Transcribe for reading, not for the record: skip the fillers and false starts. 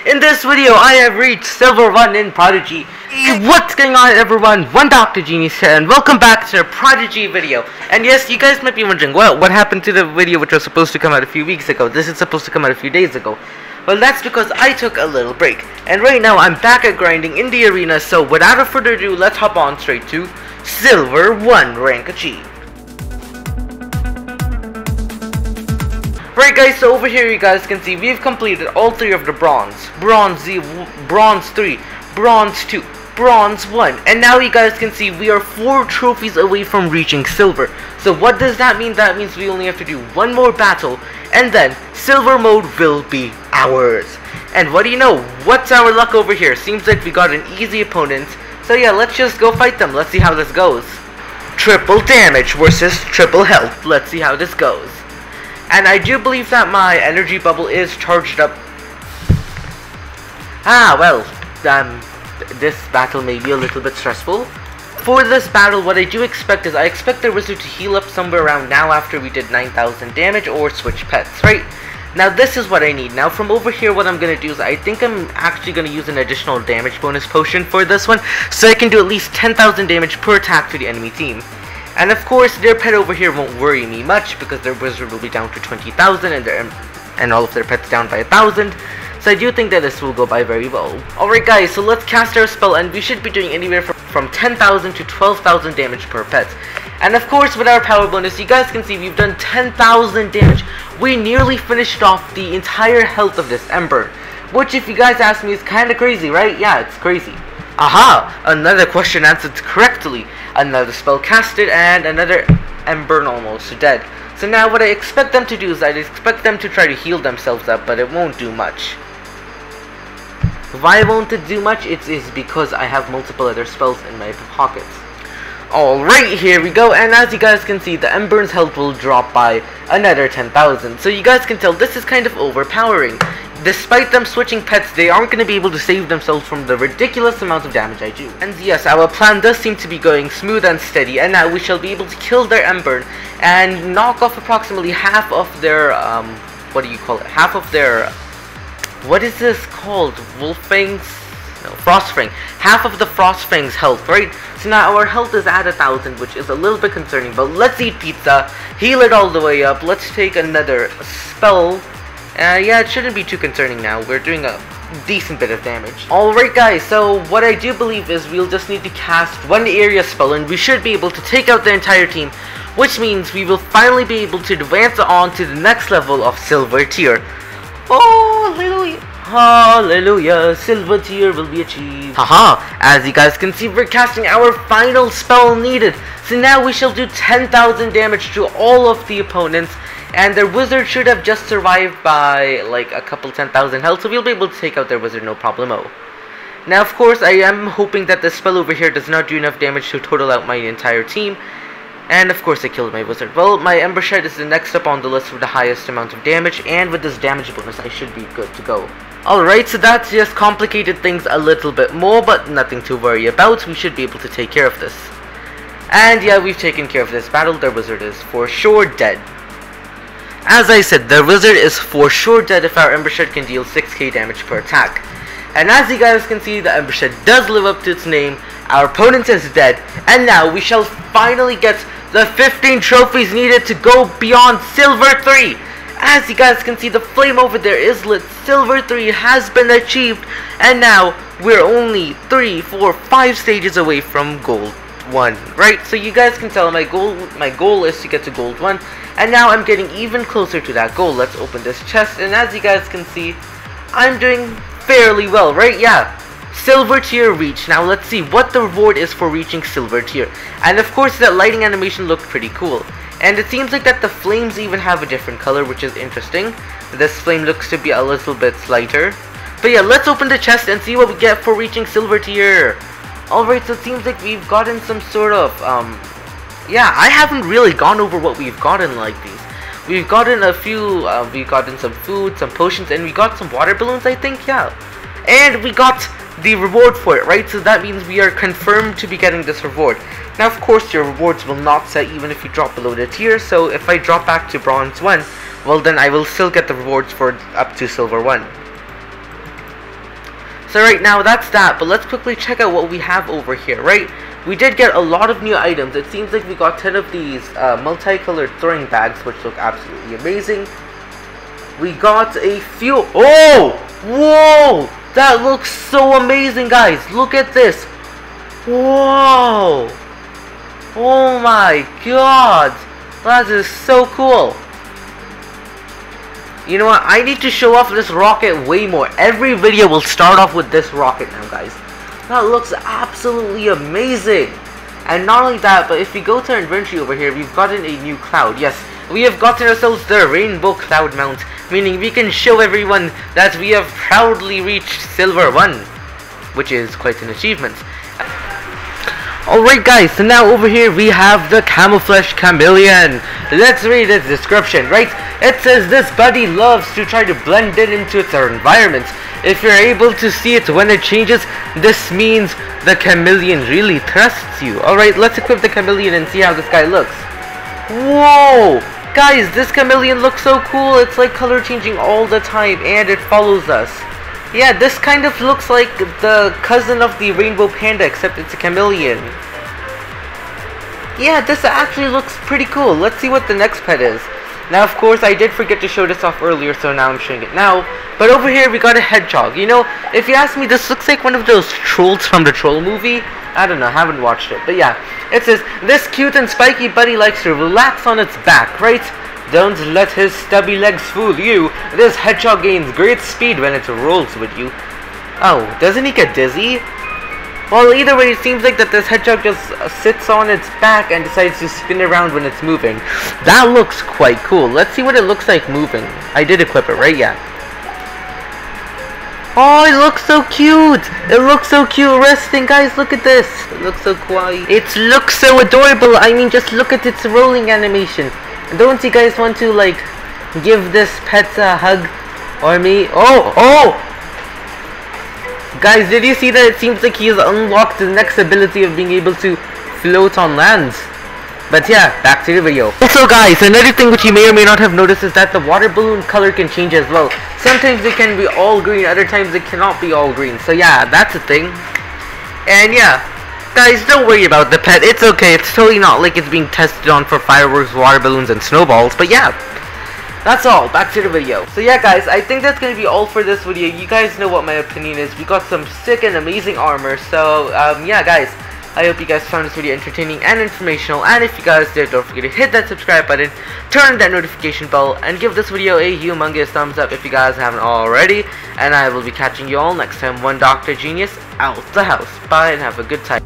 In this video, I have reached Silver 1 in Prodigy. What's going on, everyone? One Dr. Genius here, and welcome back to a Prodigy video. And yes, you guys might be wondering, well, what happened to the video which was supposed to come out a few weeks ago? This is supposed to come out a few days ago. Well, that's because I took a little break. And right now, I'm back at grinding in the arena, so without further ado, let's hop on straight to Silver 1 rank achieved. Right guys, so over here you guys can see we've completed all 3 of the bronze, bronze 3, bronze 2, bronze 1, and now you guys can see we are 4 trophies away from reaching silver. So what does that mean? That means we only have to do one more battle, and then silver mode will be ours. And what do you know? What's our luck over here? Seems like we got an easy opponent, so yeah, let's just go fight them. Let's see how this goes. Triple damage versus triple health. Let's see how this goes. And I do believe that my energy bubble is charged up. Well, this battle may be a little bit stressful. For this battle, what I do expect is I expect the wizard to heal up somewhere around now after we did 9,000 damage or switch pets, right? Now this is what I need. Now from over here, what I'm going to do is I think I'm actually going to use an additional damage bonus potion for this one, so I can do at least 10,000 damage per attack to the enemy team. And of course, their pet over here won't worry me much because their wizard will be down to 20,000 and all of their pets down by 1,000. So I do think that this will go by very well. Alright guys, so let's cast our spell, and we should be doing anywhere from 10,000 to 12,000 damage per pet. And of course, with our power bonus, you guys can see we've done 10,000 damage. We nearly finished off the entire health of this Ember, which if you guys ask me is kinda crazy, right? Yeah, it's crazy. Aha! Another question answered correctly. Another spell casted, and another Ember almost dead. So now what I expect them to do is I expect them to try to heal themselves up, but it won't do much. Why won't it do much? It is because I have multiple other spells in my pockets. Alright, here we go, and as you guys can see, the Ember's health will drop by another 10,000. So you guys can tell this is kind of overpowering. Despite them switching pets, they aren't going to be able to save themselves from the ridiculous amount of damage I do. And yes, our plan does seem to be going smooth and steady, and now we shall be able to kill their Ember and knock off approximately half of their, what do you call it? Half of their, what is this called? Wolfang's? No, Frostfang. Half of the Frostfang's health, right? So now our health is at 1,000, which is a little bit concerning, but let's eat pizza, heal it all the way up, let's take another spell. Yeah, it shouldn't be too concerning now. We're doing a decent bit of damage. Alright guys, so what I do believe is we'll just need to cast one area spell and we should be able to take out the entire team, which means we will finally be able to advance on to the next level of silver tier. Oh, hallelujah. Hallelujah, silver tier will be achieved. Haha, as you guys can see, we're casting our final spell needed. So now we shall do 10,000 damage to all of the opponents. And their wizard should have just survived by like a couple 10,000 health, so we'll be able to take out their wizard no problemo. Now of course I am hoping that this spell over here does not do enough damage to total out my entire team. And of course I killed my wizard. Well, my Ember Shed is the next up on the list with the highest amount of damage, and with this damage bonus I should be good to go. Alright, so that just complicated things a little bit more, but nothing to worry about. We should be able to take care of this. And yeah, we've taken care of this battle. Their wizard is for sure dead. As I said, the wizard is for sure dead if our Ember Shed can deal 6k damage per attack. And as you guys can see, the Ember Shed does live up to its name. Our opponent is dead, and now we shall finally get the 15 trophies needed to go beyond Silver 3. As you guys can see, the flame over there is lit. Silver 3 has been achieved, and now we're only 3, 4, 5 stages away from Gold 1, right? So you guys can tell my goal is to get to Gold 1, and now I'm getting even closer to that goal. Let's open this chest, and as you guys can see, I'm doing fairly well, right? Yeah, silver tier reach. Now let's see what the reward is for reaching silver tier. And of course that lighting animation looked pretty cool, and it seems like that the flames even have a different color, which is interesting. This flame looks to be a little bit lighter, but yeah, let's open the chest and see what we get for reaching silver tier. Alright, so it seems like we've gotten some sort of, yeah, I haven't really gone over what we've gotten like these. We've gotten a few, we've gotten some food, some potions, and we got some water balloons, I think, yeah. And we got the reward for it, right? So that means we are confirmed to be getting this reward. Now, of course, your rewards will not set even if you drop below the tier, so if I drop back to Bronze 1, well then I will still get the rewards for up to Silver 1. So right now, that's that, but let's quickly check out what we have over here, right? We did get a lot of new items. It seems like we got 10 of these multicolored throwing bags, which look absolutely amazing. We got a few... Oh! Whoa! That looks so amazing, guys. Look at this. Whoa! Oh my god! That is so cool. You know what? I need to show off this rocket way more. Every video will start off with this rocket now, guys. That looks absolutely amazing. And not only that, but if we go to our inventory over here, we've gotten a new cloud. Yes, we have gotten ourselves the rainbow cloud mount, meaning we can show everyone that we have proudly reached Silver 1, which is quite an achievement. Alright guys, so now over here we have the camouflage chameleon. Let's read its description, right? It says this buddy loves to try to blend in into its environment. If you're able to see it when it changes, this means the chameleon really trusts you. Alright, let's equip the chameleon and see how this guy looks. Whoa! Guys, this chameleon looks so cool. It's like color changing all the time and it follows us. Yeah, this kind of looks like the cousin of the rainbow panda, except it's a chameleon. Yeah, this actually looks pretty cool. Let's see what the next pet is. Now, of course, I did forget to show this off earlier, so now I'm showing it now. But over here, we got a hedgehog. You know, if you ask me, this looks like one of those trolls from the Troll movie. I don't know, I haven't watched it. But yeah, it says, this cute and spiky buddy likes to relax on its back, right? Don't let his stubby legs fool you. This hedgehog gains great speed when it rolls with you. Oh, doesn't he get dizzy? Well, either way, it seems like that this hedgehog just sits on its back and decides to spin around when it's moving. That looks quite cool. Let's see what it looks like moving. I did equip it, right? Yeah. Oh, it looks so cute. It looks so cute resting. Guys, look at this. It looks so quiet. It looks so adorable. I mean, just look at its rolling animation. Don't you guys want to, like, give this pet a hug? Or me? Oh! Guys, did you see that? It seems like he's unlocked the next ability of being able to float on land. But yeah, back to the video. Also guys, another thing which you may or may not have noticed is that the water balloon color can change as well. Sometimes it can be all green, other times it cannot be all green. So yeah, that's a thing. And yeah, guys, don't worry about the pet. It's okay. It's totally not like it's being tested on for fireworks, water balloons, and snowballs. But yeah, that's all. Back to the video. So yeah, guys, I think that's going to be all for this video. You guys know what my opinion is. We got some sick and amazing armor. So, yeah, guys, I hope you guys found this video entertaining and informational. And if you guys did, don't forget to hit that subscribe button, turn on that notification bell, and give this video a humongous thumbs up if you guys haven't already. And I will be catching you all next time. One Dr. Genius out the house. Bye and have a good time.